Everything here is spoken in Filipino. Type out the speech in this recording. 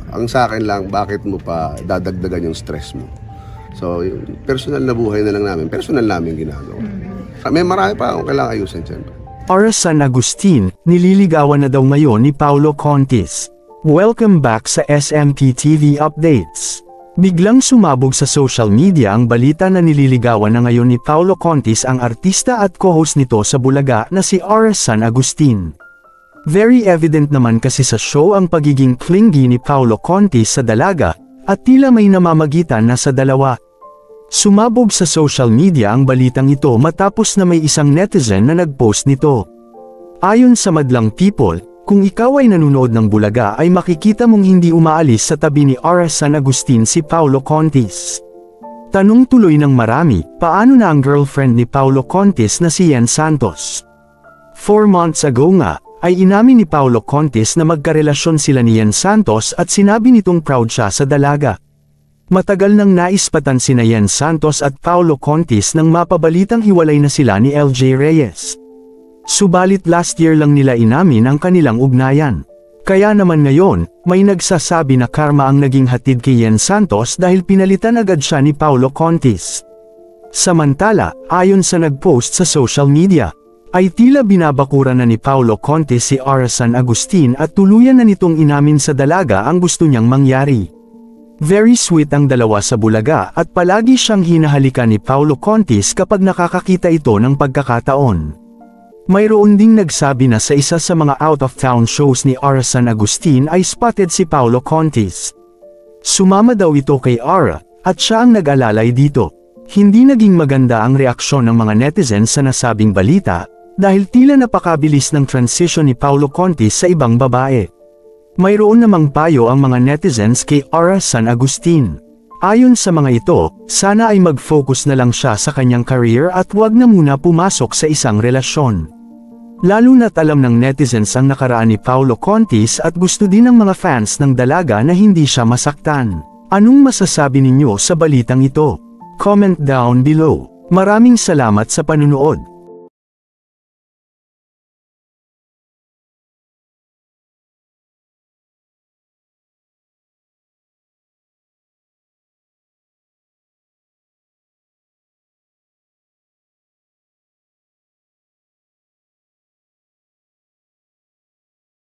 Ang sa akin lang, bakit mo pa dadagdagan yung stress mo? So, yung personal na buhay na lang namin, personal namin ginagawa. May marami pa akong kailangang ayusin, siyempre. Para San Agustin, nililigawan na daw ngayon ni Paolo Contis. Welcome back sa SMP TV Updates. Biglang sumabog sa social media ang balita na nililigawan na ngayon ni Paolo Contis ang artista at co-host nito sa Bulaga na si Ara San Agustin. Very evident naman kasi sa show ang pagiging clingy ni Paolo Contis sa dalaga, at tila may namamagitan na sa dalawa. Sumabog sa social media ang balitang ito matapos na may isang netizen na nag-post nito. Ayon sa Madlang People, kung ikaw ay nanonood ng Bulaga ay makikita mong hindi umaalis sa tabi ni Ara San Agustin si Paolo Contis. Tanong tuloy ng marami, paano na ang girlfriend ni Paolo Contis na si Yen Santos? 4 months ago nga, ay inamin ni Paolo Contis na magkarelasyon sila ni Yen Santos at sinabi nitong proud siya sa dalaga. Matagal nang naispatan sina Yen Santos at Paolo Contis nang mapabalitang hiwalay na sila ni LJ Reyes. Subalit last year lang nila inamin ang kanilang ugnayan. Kaya naman ngayon, may nagsasabi na karma ang naging hatid kay Yen Santos dahil pinalitan agad siya ni Paolo Contis. Samantala, ayon sa nagpost sa social media, ay tila binabakuran na ni Paolo Contis si Ara San Agustin at tuluyan na nitong inamin sa dalaga ang gusto niyang mangyari. Very sweet ang dalawa sa Bulaga at palagi siyang hinahalikan ni Paolo Contis kapag nakakakita ito ng pagkakataon. Mayroon ding nagsabi na sa isa sa mga out-of-town shows ni Ara San Agustin ay spotted si Paolo Contis. Sumama daw ito kay Ara, at siya ang nag-alalay dito. Hindi naging maganda ang reaksyon ng mga netizens sa nasabing balita, dahil tila napakabilis ng transition ni Paolo Contis sa ibang babae. Mayroon namang payo ang mga netizens kay Ara San Agustin. Ayon sa mga ito, sana ay mag-focus na lang siya sa kanyang career at huwag na muna pumasok sa isang relasyon. Lalo na't alam ng netizens ang nakaraan ni Paolo Contis at gusto din ng mga fans ng dalaga na hindi siya masaktan. Anong masasabi ninyo sa balitang ito? Comment down below. Maraming salamat sa panunood.